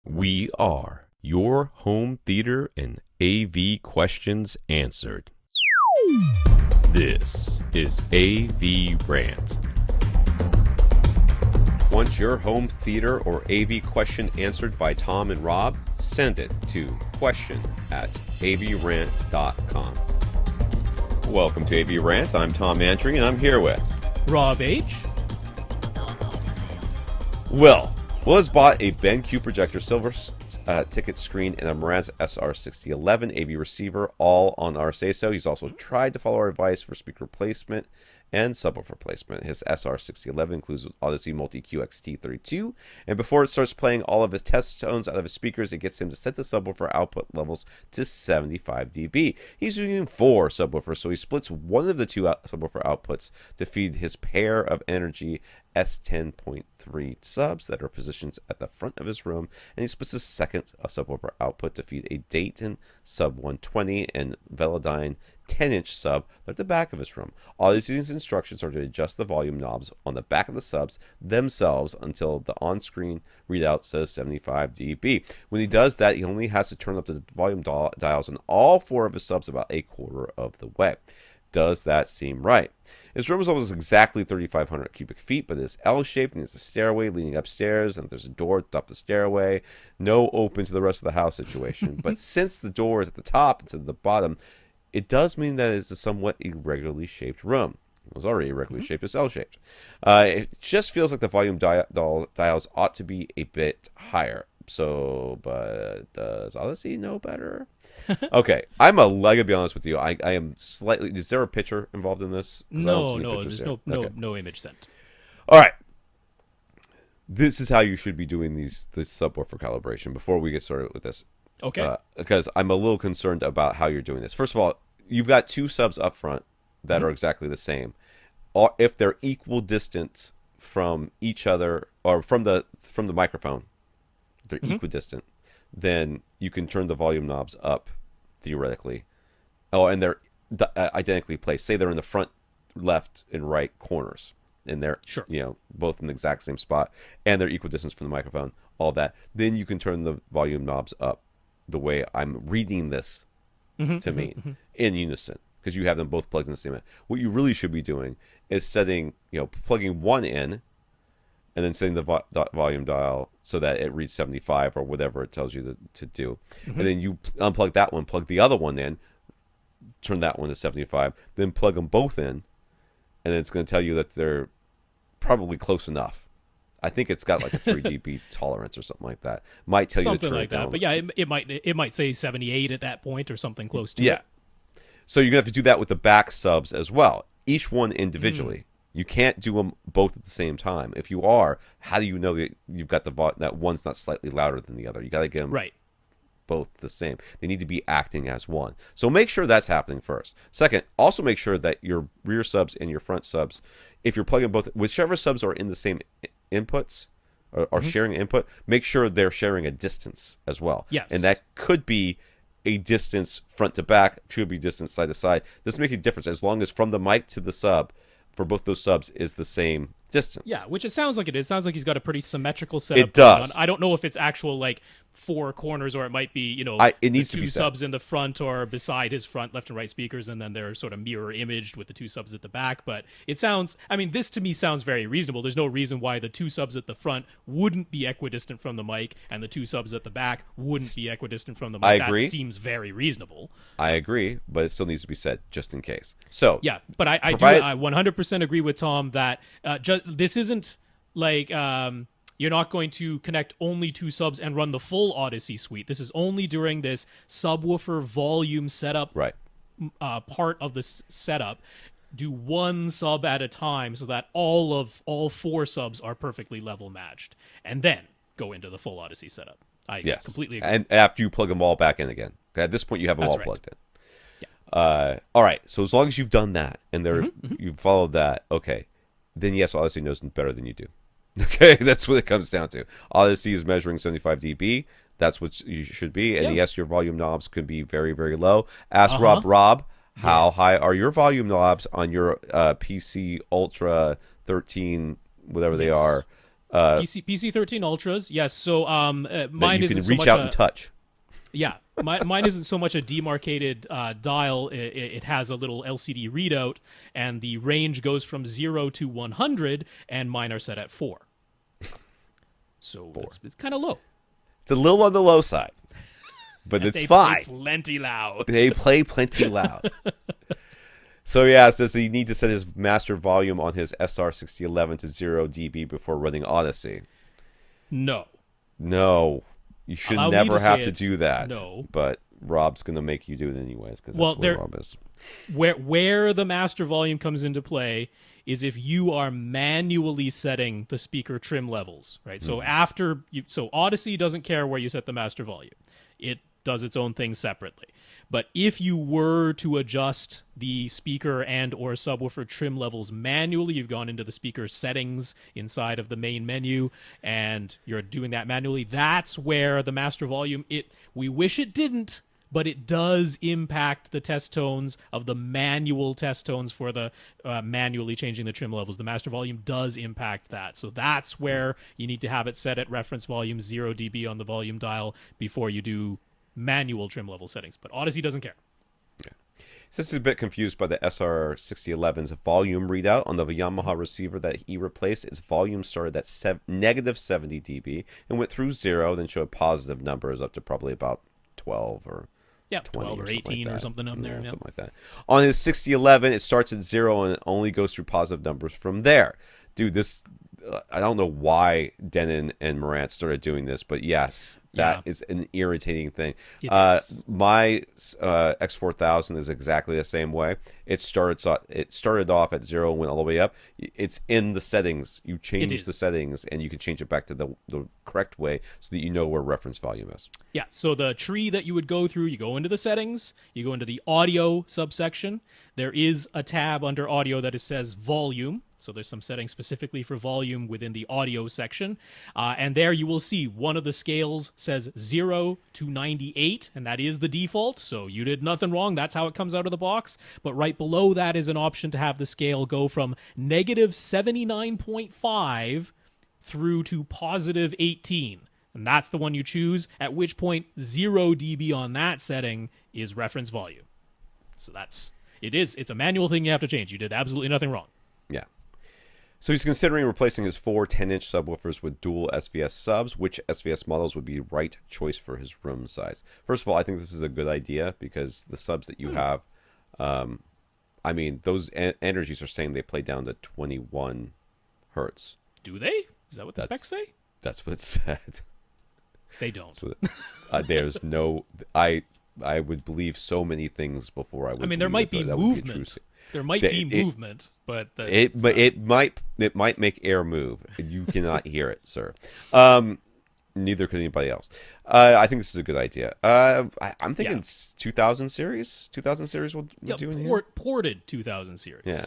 We are your home theater and AV questions answered. This is AVRant. Want your home theater or AV question answered by Tom and Rob? Send it to question@avrant.com. Welcome to AVRant. I'm Tom Andry, and I'm here with Rob H. Will has bought a BenQ projector, silver ticket screen, and a Marantz SR6011 AV receiver, all on our say-so. He's also tried to follow our advice for speaker replacement and subwoofer placement. His SR6011 includes Audyssey MultEQ XT32, and before it starts playing all of his test tones out of his speakers, it gets him to set the subwoofer output levels to 75 dB. He's using 4 subwoofers, so he splits one of the 2 subwoofer outputs to feed his pair of Energy S10.3 subs that are positioned at the front of his room, and he splits his second subwoofer output to feed a Dayton Sub 120 and Velodyne 10-inch sub at the back of his room. All these instructions are to adjust the volume knobs on the back of the subs themselves until the on-screen readout says 75 dB. When he does that, he only has to turn up the volume dials on all 4 of his subs about a quarter of the way. Does that seem right? His room is almost exactly 3,500 cubic feet, but it is L-shaped and it's a stairway leading upstairs, and there's a door up the stairway. No open to the rest of the house situation. But since the door is at the top and to the bottom, it does mean that it's a somewhat irregularly shaped room. It was already irregularly shaped, it's L-shaped. It just feels like the volume dials ought to be a bit higher. So, but does Audyssey know better? Okay, I gotta be honest with you. I am slightly. Is there a picture involved in this? No, there's no image sent. All right, this is how you should be doing this subwoofer calibration before we get started with this. Okay. Because I'm a little concerned about how you're doing this. First of all, you've got 2 subs up front that are exactly the same. Or if they're equal distance from each other or from the microphone, they're equidistant, then you can turn the volume knobs up theoretically. Oh, and they're identically placed. Say they're in the front left and right corners, and they're both in the exact same spot, and they're equidistant from the microphone. All that, then you can turn the volume knobs up the way I'm reading this to mean in unison, because you have them both plugged in the same end. What you really should be doing is setting, plugging one in, and then setting the volume dial so that it reads 75 or whatever it tells you to do. And then you unplug that one, plug the other one in, turn that one to 75, then plug them both in, and then it's going to tell you that they're probably close enough. I think it's got like a 3 dB tolerance or something like that. Might tell something you to turn like it down. that. But yeah, it might say 78 at that point or something close to it. So you're going to have to do that with the back subs as well, each one individually. You can't do them both at the same time. If you are, how do you know that you've got that one's not slightly louder than the other? You got to get them both the same. They need to be acting as one. So make sure that's happening first. Second, also make sure that your rear subs and your front subs, if you're plugging both, whichever subs are in the same inputs or are sharing input, make sure they're sharing a distance as well. Yes. And that could be a distance front to back, could be distance side to side. This makes a difference as long as from the mic to the sub for both those subs is the same distance. Yeah, which it sounds like it is. It sounds like he's got a pretty symmetrical setup. It does. I don't know if it's actual like 4 corners or it might be, it needs the to be 2 subs in the front or beside his front left and right speakers, and then they're sort of mirror imaged with the 2 subs at the back. But it sounds, this to me sounds very reasonable. There's no reason why the 2 subs at the front wouldn't be equidistant from the mic and the 2 subs at the back wouldn't be equidistant from the mic. I agree. That seems very reasonable. I agree, but it still needs to be said just in case. So yeah, but I 100% agree with Tom that this isn't like you're not going to connect only 2 subs and run the full Audyssey suite. This is only during this subwoofer volume setup part of the setup. Do 1 sub at a time so that all 4 subs are perfectly level matched, and then go into the full Audyssey setup. I completely agree. And after you plug them all back in again. At this point, you have them all plugged in. Yeah. All right. So as long as you've done that and you've followed that, okay, then yes, Audyssey knows better than you do. Okay, that's what it comes down to. Audyssey is measuring 75 dB. That's what you should be. And yes, your volume knobs could be very, very low. Ask Rob, how high are your volume knobs on your PC Ultra 13, whatever they are, PC 13 Ultras, yes. So that mine you can isn't so reach much out and touch. yeah, mine isn't so much a demarcated dial. It has a little LCD readout, and the range goes from 0 to 100, and mine are set at 4. So it's kind of low. It's a little on the low side, but it's They fine. play plenty loud. They play plenty loud. So he asks, does he need to set his master volume on his SR6011 to 0 dB before running Audyssey? No. No. You should Allow me never to have say to it. do that. No. But Rob's going to make you do it anyways, because that's where Rob is. Where the master volume comes into play is if you are manually setting the speaker trim levels, right? So so Audyssey doesn't care where you set the master volume. It does its own thing separately. But if you were to adjust the speaker and or subwoofer trim levels manually, you've gone into the speaker settings inside of the main menu and you're doing that manually, that's where the master volume, we wish it didn't, but it does impact the test tones of the manual test tones for the manually changing the trim levels. The master volume does impact that. So that's where you need to have it set at reference volume 0 dB on the volume dial before you do manual trim level settings. But Audyssey doesn't care. Yeah. Since he's a bit confused by the SR6011's volume readout on the Yamaha receiver that he replaced, its volume started at negative 70 dB and went through 0, then showed positive numbers up to probably about 12 or 12 or 18 or something up there. Something like that. On his 6011, it starts at 0 and it only goes through positive numbers from there. Dude, this... I don't know why Denon and Marantz started doing this, but yes, that is an irritating thing. My X4000 is exactly the same way. It started off at 0 and went all the way up. It's in the settings. You change the settings, and you can change it back to the correct way so that you know where reference volume is. Yeah, so the tree that you would go through, you go into the settings, you go into the audio subsection. There is a tab under audio that says volume. So there's some settings specifically for volume within the audio section. And there you will see one of the scales says 0 to 98, and that is the default. So you did nothing wrong. That's how it comes out of the box. But right below that is an option to have the scale go from negative 79.5 through to positive 18. And that's the one you choose, at which point 0 dB on that setting is reference volume. So it's a manual thing you have to change. You did absolutely nothing wrong. Yeah. So he's considering replacing his 4 10-inch subwoofers with dual SVS subs. Which SVS models would be the right choice for his room size? First of all, I think this is a good idea because the subs that you have, I mean, those energies are saying they play down to 21 hertz. Do they? Is that what the specs say? That's what it said. They don't. There's no... I would believe so many things before I would. I mean, there might be movement. There might be movement, but it might make air move. You cannot hear it, sir. Neither could anybody else. I think this is a good idea. I'm thinking 2000 series. 2000 series will do in here. Ported 2000 series. Yeah.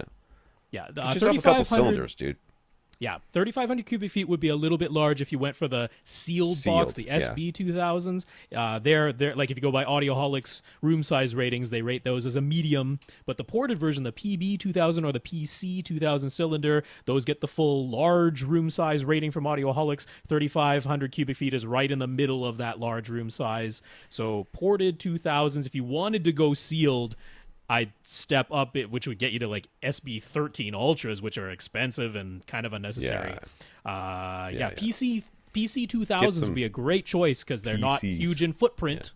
Just have a couple cylinders, dude. Yeah, 3,500 cubic feet would be a little bit large if you went for the sealed box, the SB2000s. They're like if you go by Audioholic's room size ratings, they rate those as a medium. But the ported version, the PB2000 or the PC2000 cylinder, those get the full large room size rating from Audioholics. 3,500 cubic feet is right in the middle of that large room size. So ported 2000s, if you wanted to go sealed, I'd step up it, which would get you to like SB13 Ultras, which are expensive and kind of unnecessary. PC2000s would be a great choice because they're not huge in footprint,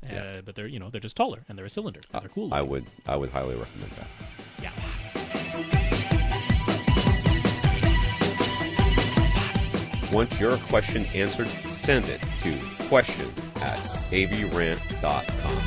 but they're they're just taller and they're a cylinder. And they're cool. I would highly recommend that. Yeah. Want your question answered? Send it to question@avrant.com.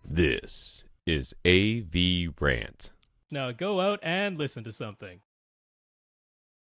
This is AVRant. Now go out and listen to something.